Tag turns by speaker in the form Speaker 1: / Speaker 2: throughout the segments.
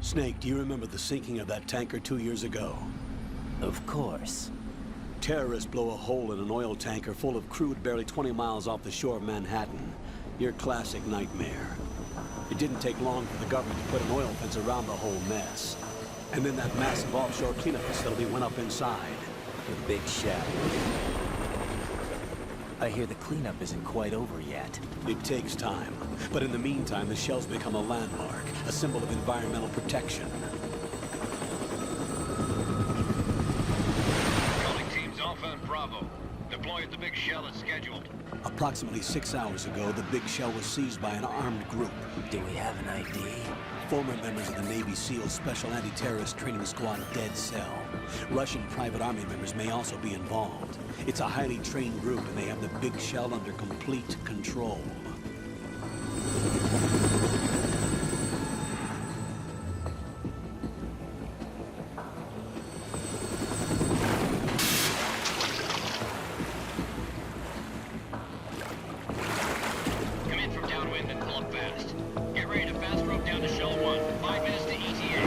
Speaker 1: Snake, do you remember the sinking of that tanker 2 years ago?
Speaker 2: Of course.
Speaker 1: Terrorists blow a hole in an oil tanker full of crude barely 20 miles off the shore of Manhattan. Your classic nightmare. It didn't take long for the government to put an oil fence around the whole mess. And then that massive offshore cleanup facility went up inside.
Speaker 2: The big shell. I hear the cleanup isn't quite over yet.
Speaker 1: It takes time. But in the meantime, the shell's become a landmark, a symbol of environmental protection.
Speaker 3: Calling teams Alpha and Bravo. Deploy at the big shell as scheduled.
Speaker 1: Approximately 6 hours ago, the big shell was seized by an armed group.
Speaker 2: Do we have an ID?
Speaker 1: Former members of the Navy SEAL Special Anti-Terrorist Training Squad Dead Cell. Russian private army members may also be involved. It's a highly trained group, and they have the big shell under complete control.
Speaker 3: Come in from downwind and pull up fast. Get ready to fast rope down to Shell 1. 5 minutes to ETA.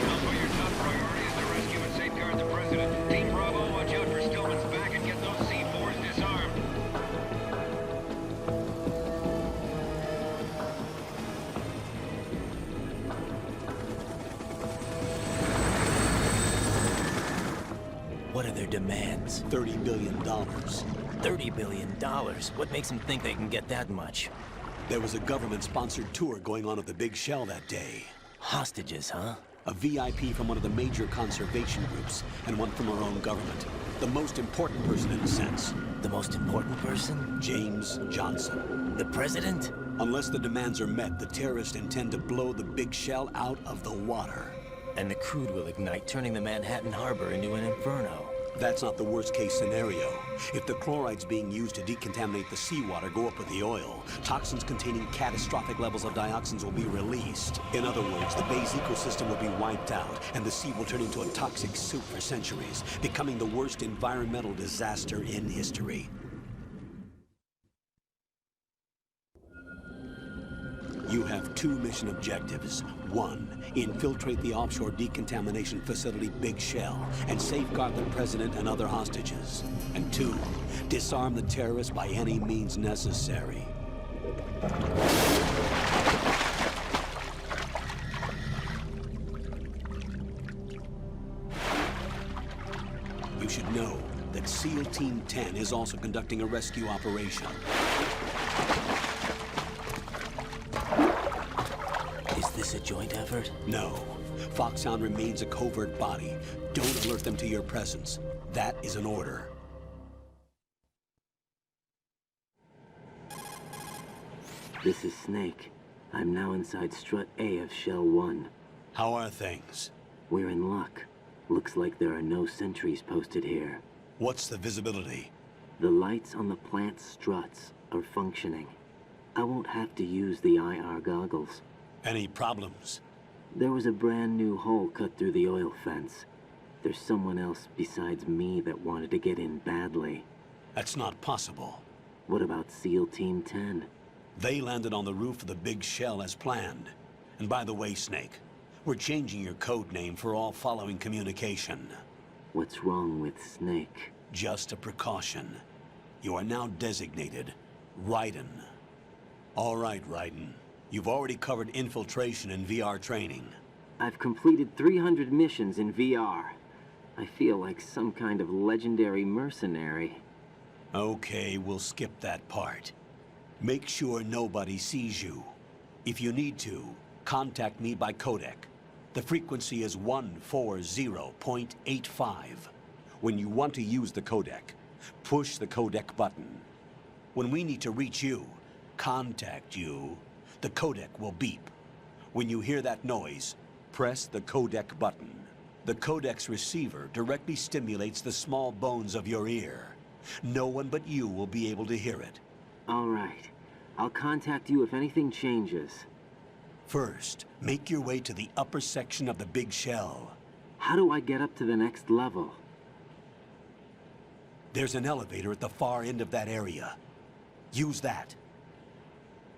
Speaker 3: Also, your top priority is to rescue and safeguard the President. Team Bravo, watch out for Stillman's back and get those C4s disarmed.
Speaker 2: What are their demands?
Speaker 1: $30 billion.
Speaker 2: $30 billion? What makes them think they can get that much?
Speaker 1: There was a government-sponsored tour going on at the big shell that day.
Speaker 2: Hostages, huh?
Speaker 1: A VIP from one of the major conservation groups, and one from our own government. The most important person in a sense.
Speaker 2: The most important person?
Speaker 1: James Johnson.
Speaker 2: The president?
Speaker 1: Unless the demands are met, the terrorists intend to blow the big shell out of the water.
Speaker 2: And the crude will ignite, turning the Manhattan Harbor into an inferno.
Speaker 1: That's not the worst-case scenario. If the chlorides being used to decontaminate the seawater go up with the oil, toxins containing catastrophic levels of dioxins will be released. In other words, the bay's ecosystem will be wiped out, and the sea will turn into a toxic soup for centuries, becoming the worst environmental disaster in history. You have 2 mission objectives. 1, infiltrate the offshore decontamination facility Big Shell and safeguard the president and other hostages. And 2, disarm the terrorists by any means necessary. You should know that SEAL Team 10 is also conducting a rescue operation.
Speaker 2: Is this a joint effort?
Speaker 1: No. Foxhound remains a covert body. Don't alert them to your presence. That is an order.
Speaker 4: This is Snake. I'm now inside Strut A of Shell 1.
Speaker 1: How are things?
Speaker 4: We're in luck. Looks like there are no sentries posted here.
Speaker 1: What's the visibility?
Speaker 4: The lights on the plant's struts are functioning. I won't have to use the IR goggles.
Speaker 1: Any problems?
Speaker 4: There was a brand new hole cut through the oil fence. There's someone else besides me that wanted to get in badly.
Speaker 1: That's not possible.
Speaker 4: What about SEAL Team 10?
Speaker 1: They landed on the roof of the Big Shell as planned. And by the way, Snake, we're changing your code name for all following communication.
Speaker 4: What's wrong with Snake?
Speaker 1: Just a precaution. You are now designated Raiden. All right, Raiden. You've already covered infiltration and VR training.
Speaker 4: I've completed 300 missions in VR. I feel like some kind of legendary mercenary.
Speaker 1: Okay, we'll skip that part. Make sure nobody sees you. If you need to, contact me by codec. The frequency is 140.85. When you want to use the codec, push the codec button. When we need to reach you, contact you, the codec will beep. When you hear that noise, press the codec button. The codec's receiver directly stimulates the small bones of your ear. No one but you will be able to hear it.
Speaker 4: All right. I'll contact you if anything changes.
Speaker 1: First, make your way to the upper section of the Big Shell.
Speaker 4: How do I get up to the next level?
Speaker 1: There's an elevator at the far end of that area. Use that.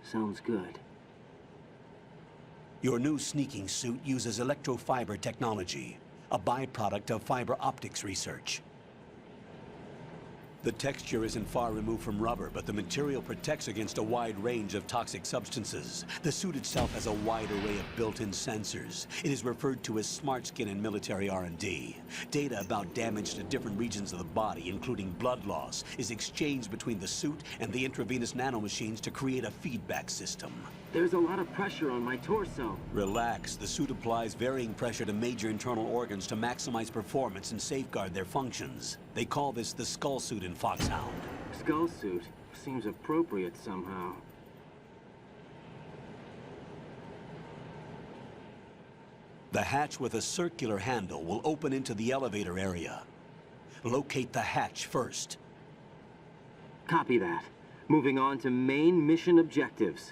Speaker 4: Sounds good.
Speaker 1: Your new sneaking suit uses electrofiber technology, a byproduct of fiber optics research. The texture isn't far removed from rubber, but the material protects against a wide range of toxic substances. The suit itself has a wide array of built-in sensors. It is referred to as smart skin in military R&D. Data about damage to different regions of the body, including blood loss, is exchanged between the suit and the intravenous nanomachines to create a feedback system.
Speaker 4: There's a lot of pressure on my torso.
Speaker 1: Relax. The suit applies varying pressure to major internal organs to maximize performance and safeguard their functions. They call this the skull suit in Foxhound.
Speaker 4: Skull suit seems appropriate somehow.
Speaker 1: The hatch with a circular handle will open into the elevator area. Locate the hatch first.
Speaker 4: Copy that. Moving on to main mission objectives.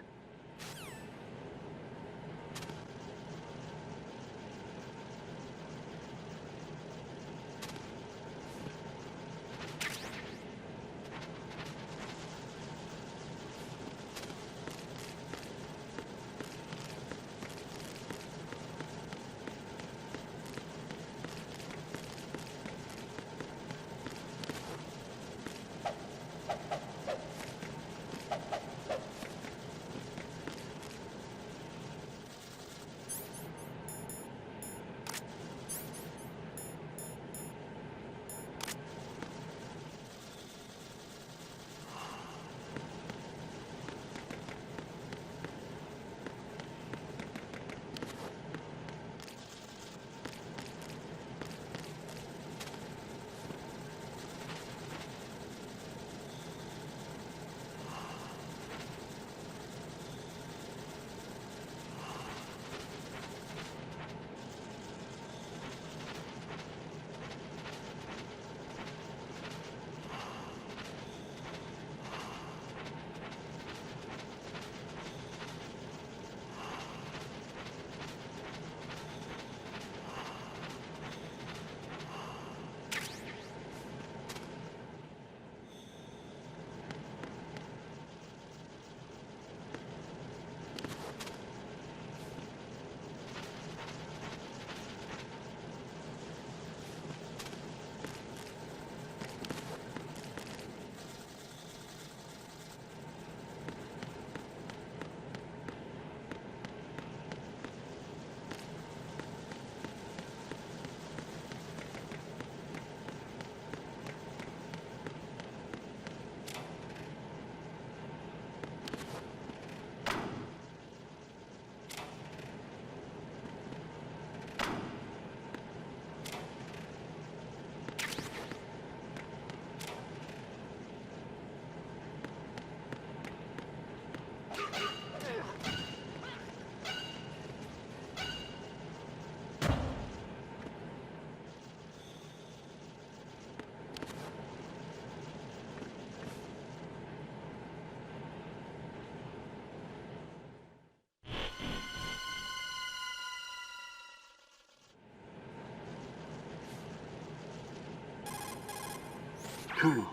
Speaker 4: Colonel,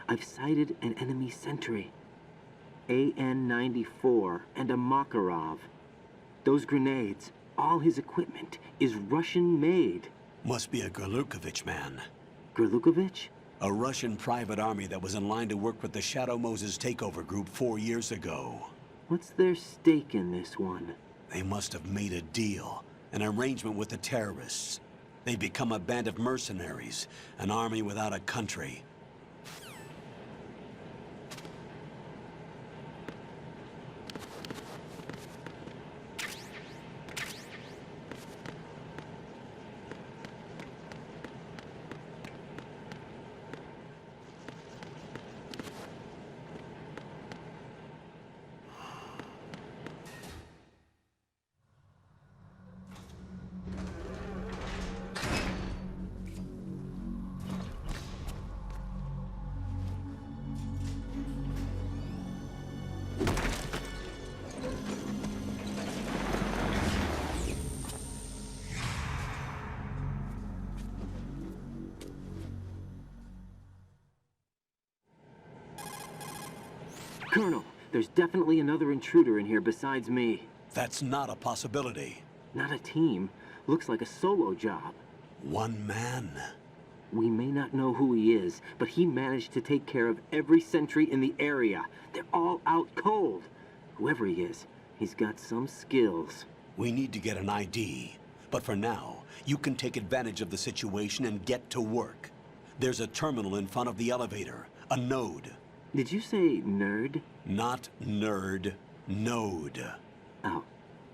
Speaker 4: I've sighted an enemy sentry. AN-94 and a Makarov. Those grenades, all his equipment, is Russian-made.
Speaker 1: Must be a Gorlukovich man.
Speaker 4: Gorlukovich?
Speaker 1: A Russian private army that was in line to work with the Shadow Moses takeover group 4 years ago.
Speaker 4: What's their stake in this one?
Speaker 1: They must have made a deal, an arrangement with the terrorists. They've become a band of mercenaries, an army without a country.
Speaker 4: Colonel, there's definitely another intruder in here besides me.
Speaker 1: That's not a possibility.
Speaker 4: Not a team. Looks like a solo job.
Speaker 1: One man.
Speaker 4: We may not know who he is, but he managed to take care of every sentry in the area. They're all out cold. Whoever he is, he's got some skills.
Speaker 1: We need to get an ID. But for now, you can take advantage of the situation and get to work. There's a terminal in front of the elevator. A node.
Speaker 4: Did you say nerd?
Speaker 1: Not nerd. Node.
Speaker 4: Oh.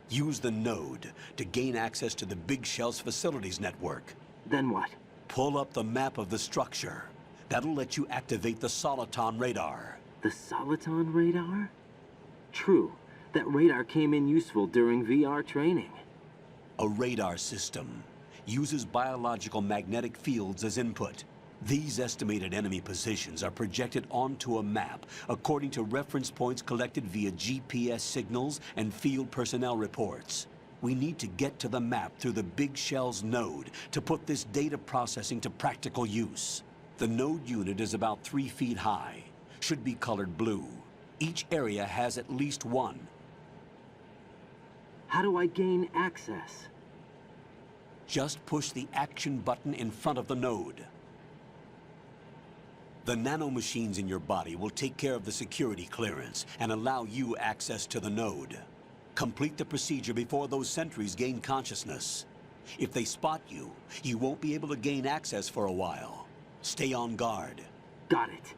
Speaker 1: Use the node to gain access to the Big Shell's facilities network.
Speaker 4: Then what?
Speaker 1: Pull up the map of the structure. That'll let you activate the Soliton radar.
Speaker 4: The Soliton radar? True. That radar came in useful during VR training.
Speaker 1: A radar system uses biological magnetic fields as input. These estimated enemy positions are projected onto a map according to reference points collected via GPS signals and field personnel reports. We need to get to the map through the Big Shell's node to put this data processing to practical use. The node unit is about 3 feet high, should be colored blue. Each area has at least one.
Speaker 4: How do I gain access?
Speaker 1: Just push the action button in front of the node. The nanomachines in your body will take care of the security clearance and allow you access to the node. Complete the procedure before those sentries gain consciousness. If they spot you, you won't be able to gain access for a while. Stay on guard.
Speaker 4: Got it.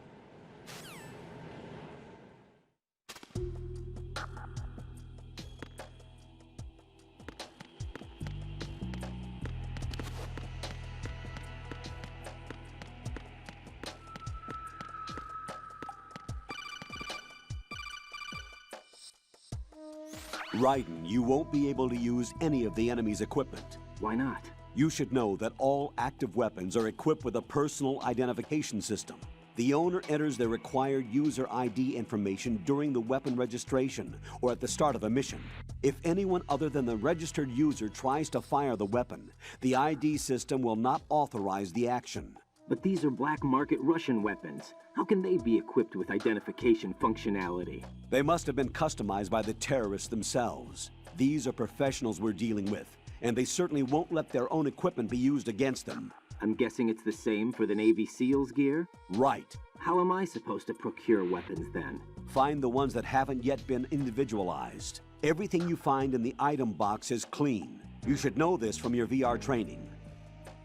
Speaker 1: Raiden, you won't be able to use any of the enemy's equipment.
Speaker 4: Why not?
Speaker 1: You should know that all active weapons are equipped with a personal identification system. The owner enters their required user ID information during the weapon registration or at the start of a mission. If anyone other than the registered user tries to fire the weapon, the ID system will not authorize the action.
Speaker 4: But these are black market Russian weapons. How can they be equipped with identification functionality?
Speaker 1: They must have been customized by the terrorists themselves. These are professionals we're dealing with, and they certainly won't let their own equipment be used against them.
Speaker 4: I'm guessing it's the same for the Navy SEALs gear?
Speaker 1: Right.
Speaker 4: How am I supposed to procure weapons then?
Speaker 1: Find the ones that haven't yet been individualized. Everything you find in the item box is clean. You should know this from your VR training.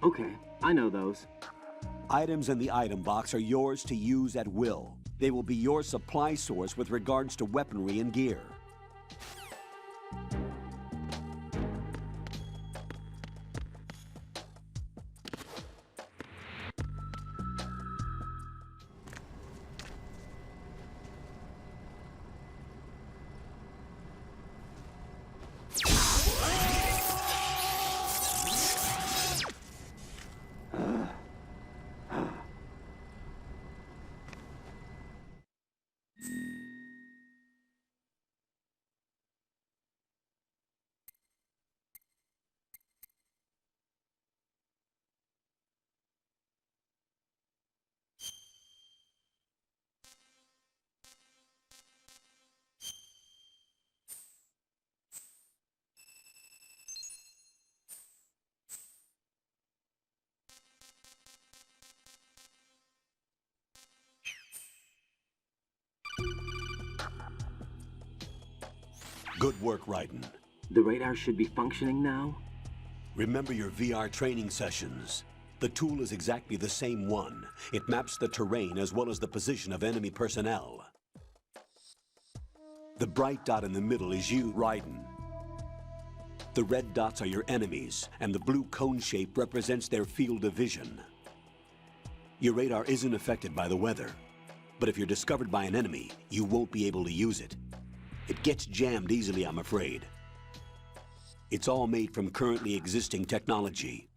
Speaker 4: Okay, I know those.
Speaker 1: Items in the item box are yours to use at will. They will be your supply source with regards to weaponry and gear. Good work, Raiden.
Speaker 4: The radar should be functioning now?
Speaker 1: Remember your VR training sessions. The tool is exactly the same one. It maps the terrain as well as the position of enemy personnel. The bright dot in the middle is you, Raiden. The red dots are your enemies, and the blue cone shape represents their field of vision. Your radar isn't affected by the weather, but if you're discovered by an enemy, you won't be able to use it. It gets jammed easily, I'm afraid. It's all made from currently existing technology.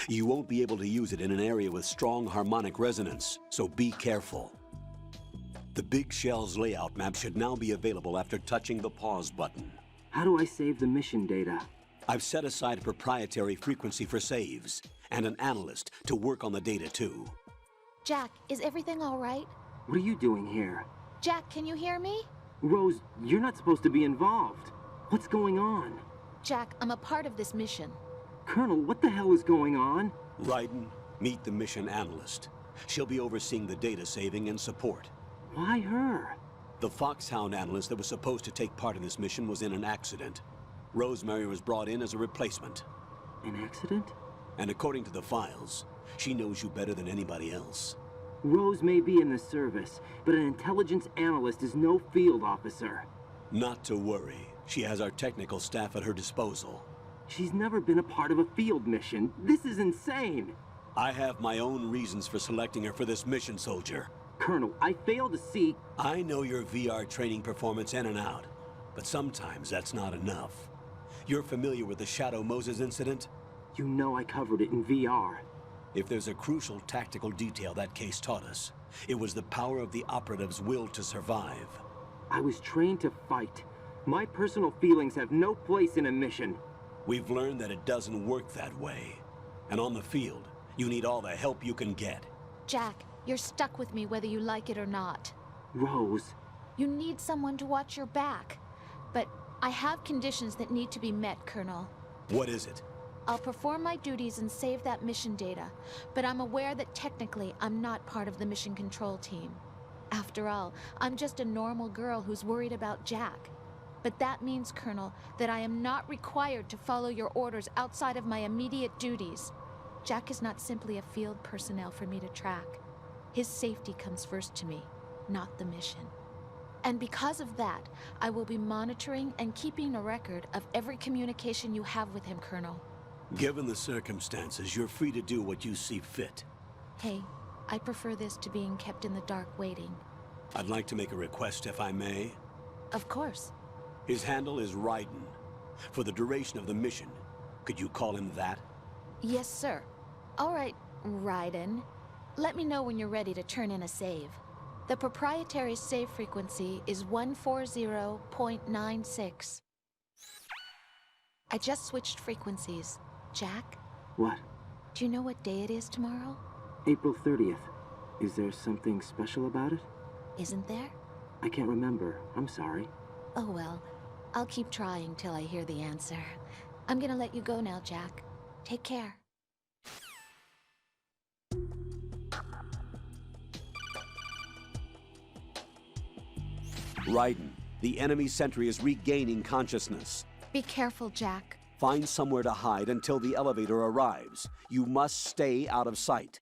Speaker 1: You won't be able to use it in an area with strong harmonic resonance, so be careful. The Big Shell's layout map should now be available after touching the pause button.
Speaker 4: How do I save the mission data?
Speaker 1: I've set aside a proprietary frequency for saves, and an analyst to work on the data too.
Speaker 5: Jack, is everything all right?
Speaker 4: What are you doing here?
Speaker 5: Jack, can you hear me?
Speaker 4: Rose, you're not supposed to be involved. What's going on?
Speaker 5: Jack, I'm a part of this mission.
Speaker 4: Colonel, what the hell is going on?
Speaker 1: Raiden, meet the mission analyst. She'll be overseeing the data saving and support.
Speaker 4: Why her?
Speaker 1: The Foxhound analyst that was supposed to take part in this mission was in an accident. Rosemary was brought in as a replacement.
Speaker 4: An accident?
Speaker 1: And according to the files, she knows you better than anybody else.
Speaker 4: Rose may be in the service, but an intelligence analyst is no field officer.
Speaker 1: Not to worry. She has our technical staff at her disposal.
Speaker 4: She's never been a part of a field mission. This is insane.
Speaker 1: I have my own reasons for selecting her for this mission, soldier.
Speaker 4: Colonel, I fail to see...
Speaker 1: I know your VR training performance in and out, but sometimes that's not enough. You're familiar with the Shadow Moses incident?
Speaker 4: You know I covered it in VR.
Speaker 1: If there's a crucial tactical detail that case taught us, it was the power of the operative's will to survive.
Speaker 4: I was trained to fight. My personal feelings have no place in a mission.
Speaker 1: We've learned that it doesn't work that way. And on the field, you need all the help you can get.
Speaker 5: Jack, you're stuck with me whether you like it or not.
Speaker 4: Rose.
Speaker 5: You need someone to watch your back. But I have conditions that need to be met, Colonel.
Speaker 1: What is it?
Speaker 5: I'll perform my duties and save that mission data, but I'm aware that technically I'm not part of the mission control team. After all, I'm just a normal girl who's worried about Jack. But that means, Colonel, that I am not required to follow your orders outside of my immediate duties. Jack is not simply a field personnel for me to track. His safety comes first to me, not the mission. And because of that, I will be monitoring and keeping a record of every communication you have with him, Colonel.
Speaker 1: Given the circumstances, you're free to do what you see fit.
Speaker 5: Hey, I prefer this to being kept in the dark waiting.
Speaker 1: I'd like to make a request, if I may.
Speaker 5: Of course.
Speaker 1: His handle is Raiden. For the duration of the mission, could you call him that?
Speaker 5: Yes, sir. All right, Raiden. Let me know when you're ready to turn in a save. The proprietary save frequency is 140.96. I just switched frequencies. Jack,
Speaker 4: What?
Speaker 5: do you know what day it is tomorrow?
Speaker 4: April 30th. Is there something special about it?
Speaker 5: Isn't there?
Speaker 4: I can't remember. I'm sorry.
Speaker 5: Oh well, I'll keep trying till I hear the answer. I'm gonna let you go now, Jack. Take care.
Speaker 1: Raiden, the enemy sentry is regaining consciousness.
Speaker 5: Be careful, Jack.
Speaker 1: Find somewhere to hide until the elevator arrives. You must stay out of sight.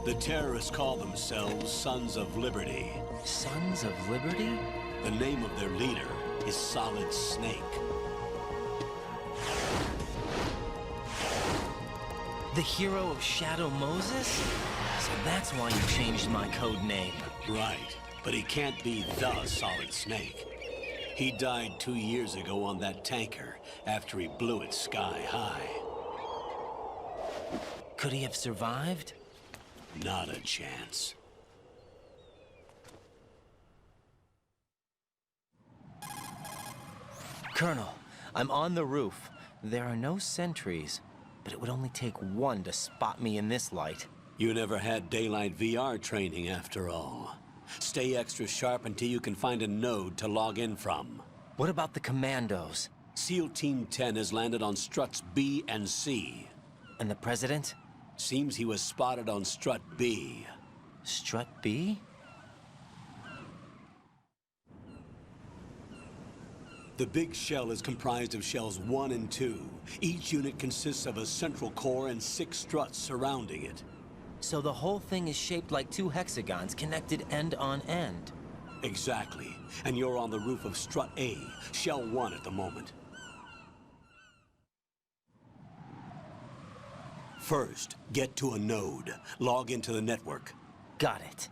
Speaker 1: The terrorists call themselves Sons of Liberty.
Speaker 2: Sons of Liberty?
Speaker 1: The name of their leader is Solid Snake.
Speaker 2: The hero of Shadow Moses? So that's why you changed my code name.
Speaker 1: Right, but he can't be the Solid Snake. He died 2 years ago on that tanker after he blew it sky high.
Speaker 2: Could he have survived?
Speaker 1: Not a chance.
Speaker 2: Colonel, I'm on the roof. There are no sentries, but it would only take one to spot me in this light.
Speaker 1: You never had daylight VR training after all. Stay extra sharp until you can find a node to log in from.
Speaker 2: What about the commandos?
Speaker 1: SEAL Team 10 has landed on struts B and C.
Speaker 2: And the president?
Speaker 1: Seems he was spotted on strut B.
Speaker 2: Strut B?
Speaker 1: The big shell is comprised of shells 1 and 2. Each unit consists of a central core and 6 struts surrounding it.
Speaker 2: So the whole thing is shaped like 2 hexagons connected end on end.
Speaker 1: Exactly. And you're on the roof of strut A, shell 1 at the moment. First, get to a node. Log into the network.
Speaker 2: Got it.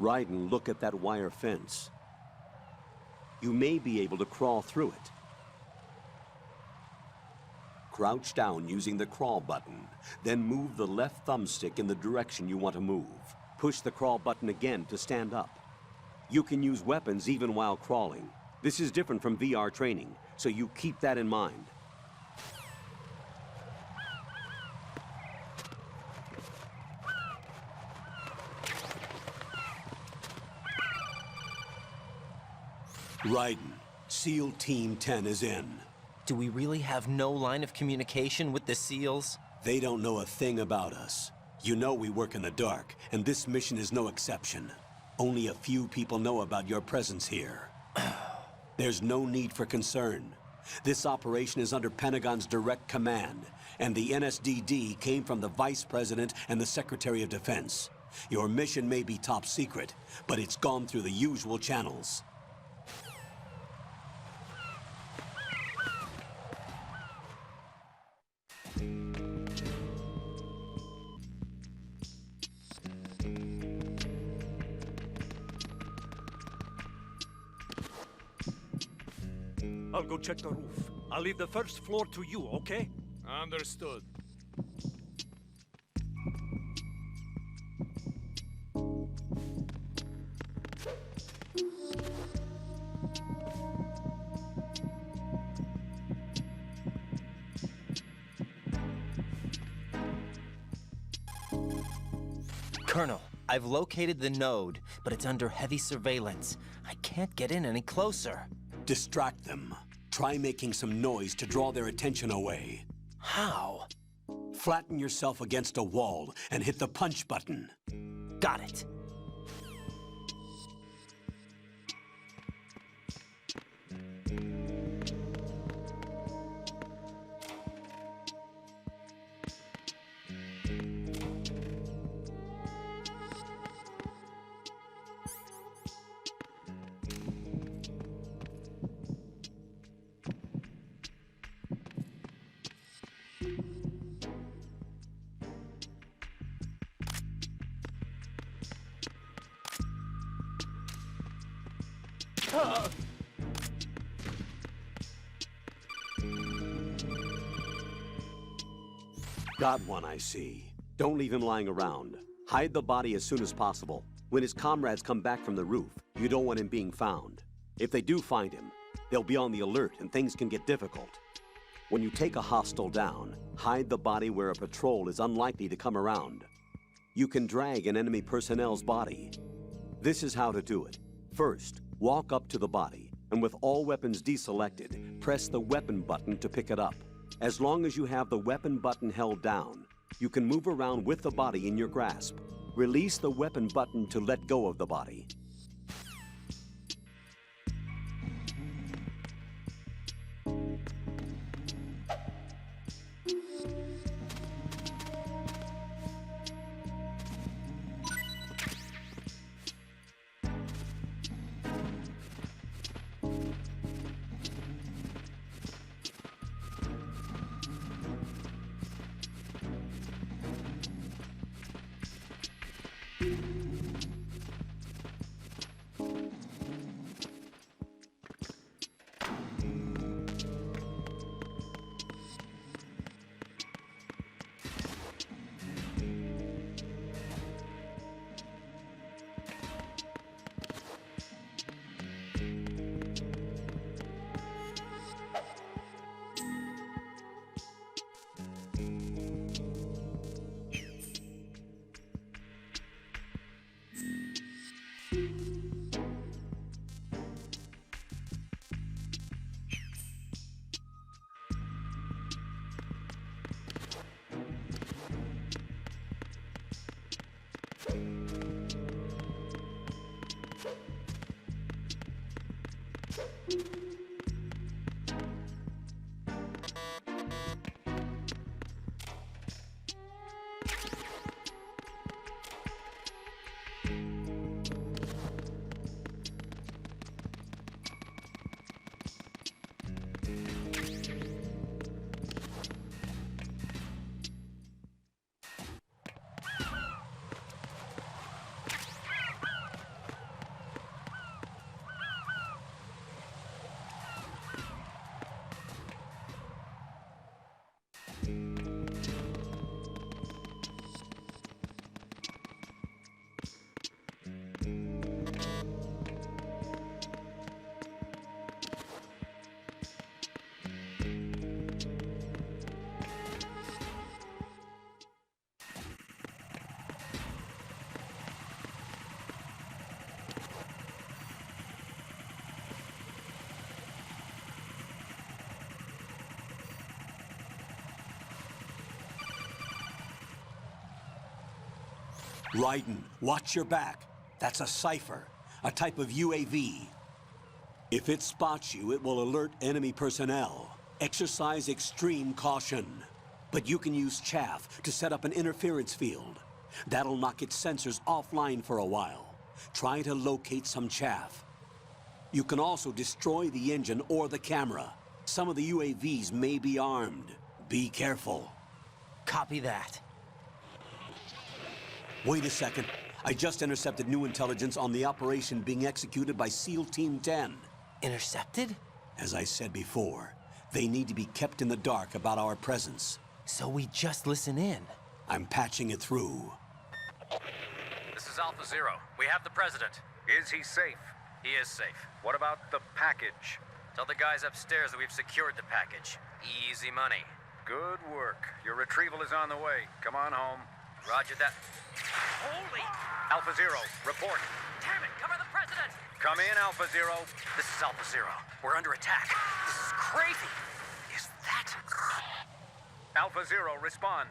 Speaker 1: Raiden, look at that wire fence. You may be able to crawl through it. Crouch down using the crawl button, then move the left thumbstick in the direction you want to move. Push the crawl button again to stand up. You can use weapons even while crawling. This is different from VR training, so you keep that in mind. Raiden, SEAL Team 10 is in.
Speaker 2: Do we really have no line of communication with the SEALs?
Speaker 1: They don't know a thing about us. You know we work in the dark, and this mission is no exception. Only a few people know about your presence here. There's no need for concern. This operation is under Pentagon's direct command, and the NSDD came from the Vice President and the Secretary of Defense. Your mission may be top secret, but it's gone through the usual channels.
Speaker 6: I'll go check the roof. I'll leave the first floor to you, okay?
Speaker 3: Understood.
Speaker 2: Colonel, I've located the node, but it's under heavy surveillance. I can't get in any closer.
Speaker 1: Distract them. Try making some noise to draw their attention away.
Speaker 2: How?
Speaker 1: Flatten yourself against a wall and hit the punch button.
Speaker 2: Got it.
Speaker 1: Got one, I see. Don't leave him lying around. Hide the body as soon as possible. When his comrades come back from the roof, you don't want him being found. If they do find him, they'll be on the alert and things can get difficult. When you take a hostile down, hide the body where a patrol is unlikely to come around. You can drag an enemy personnel's body. This is how to do it. First, walk up to the body, and with all weapons deselected, press the weapon button to pick it up. As long as you have the weapon button held down, you can move around with the body in your grasp. Release the weapon button to let go of the body. Raiden, watch your back. That's a cipher, a type of UAV. If it spots you, it will alert enemy personnel. Exercise extreme caution. But you can use chaff to set up an interference field. That'll knock its sensors offline for a while. Try to locate some chaff. You can also destroy the engine or the camera. Some of the UAVs may be armed. Be careful.
Speaker 2: Copy that.
Speaker 1: Wait a second. I just intercepted new intelligence on the operation being executed by SEAL Team 10.
Speaker 2: Intercepted?
Speaker 1: As I said before, they need to be kept in the dark about our presence.
Speaker 2: So we just listen in.
Speaker 1: I'm patching it through.
Speaker 3: This is Alpha Zero. We have the president.
Speaker 7: Is he safe?
Speaker 3: He is safe.
Speaker 7: What about the package?
Speaker 3: Tell the guys upstairs that we've secured the package. Easy money.
Speaker 7: Good work. Your retrieval is on the way. Come on home.
Speaker 3: Roger that. Holy!
Speaker 7: Alpha Zero, report.
Speaker 3: Damn it! Cover the president!
Speaker 7: Come in, Alpha Zero.
Speaker 3: This is Alpha Zero. We're under attack. This is crazy. Is that...
Speaker 7: Alpha Zero, respond.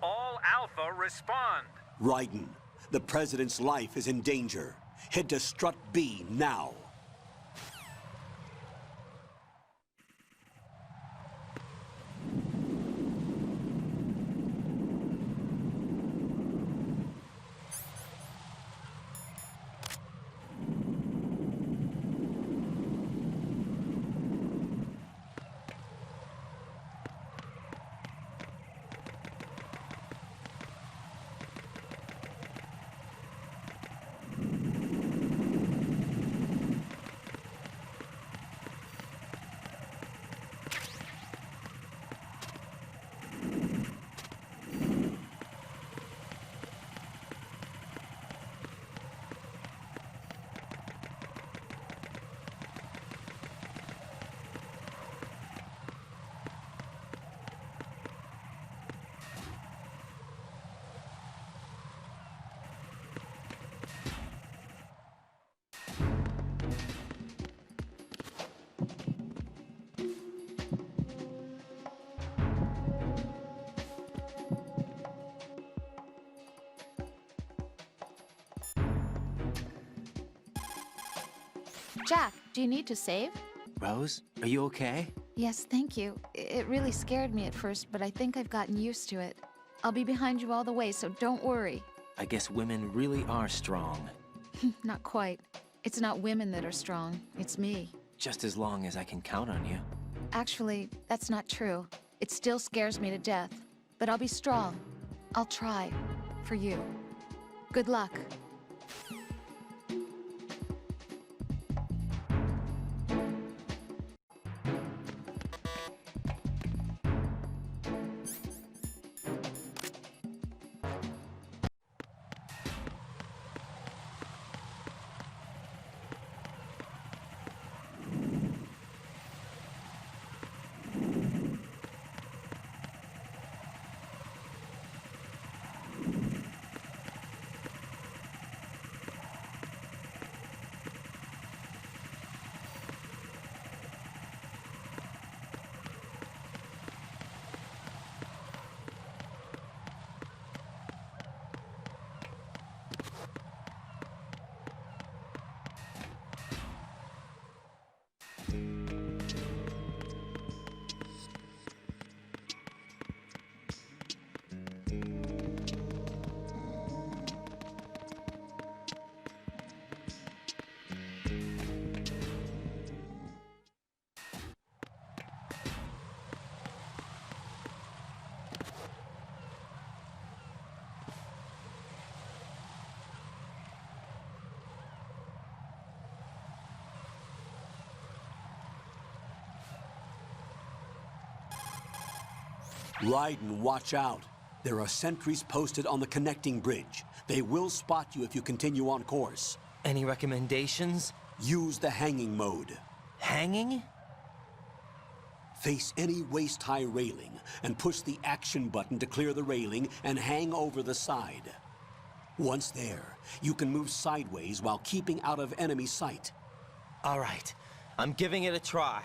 Speaker 7: All Alpha, respond.
Speaker 1: Raiden, the President's life is in danger. Head to Strut B now.
Speaker 5: Jack, do you need to save?
Speaker 2: Rose, are you okay?
Speaker 5: Yes, thank you. It really scared me at first, but I think I've gotten used to it. I'll be behind you all the way, so don't worry.
Speaker 2: I guess women really are strong.
Speaker 5: Not quite. It's not women that are strong, it's me.
Speaker 2: Just as long as I can count on you.
Speaker 5: Actually, that's not true. It still scares me to death. But I'll be strong. I'll try. For you. Good luck.
Speaker 1: Raiden, watch out. There are sentries posted on the connecting bridge. They will spot you if you continue on course.
Speaker 2: Any recommendations?
Speaker 1: Use the hanging mode.
Speaker 2: Hanging?
Speaker 1: Face any waist-high railing and push the action button to clear the railing and hang over the side. Once there, you can move sideways while keeping out of enemy sight.
Speaker 2: All right, I'm giving it a try.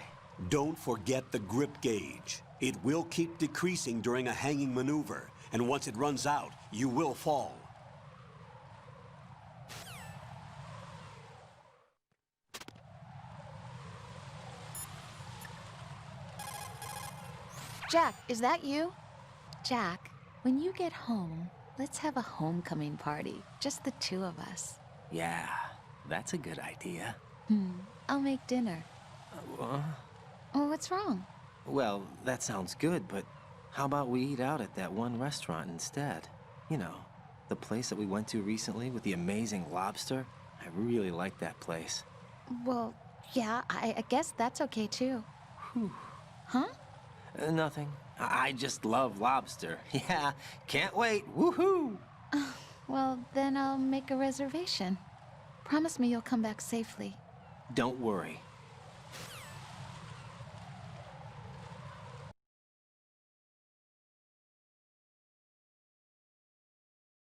Speaker 1: Don't forget the grip gauge. It will keep decreasing during a hanging maneuver, and once it runs out, you will fall.
Speaker 5: Jack, is that you? Jack, when you get home, let's have a homecoming party. Just the two of us.
Speaker 2: Yeah, that's a good idea.
Speaker 5: I'll make dinner. Oh, what's wrong?
Speaker 2: Well, that sounds good, but how about we eat out at that one restaurant instead? You know, the place that we went to recently with the amazing lobster. I really like that place.
Speaker 5: Well, yeah, I guess that's okay too. Huh?
Speaker 2: Nothing. I just love lobster. Yeah, can't wait. Woohoo!
Speaker 5: Well, then I'll make a reservation. Promise me you'll come back safely.
Speaker 2: Don't worry.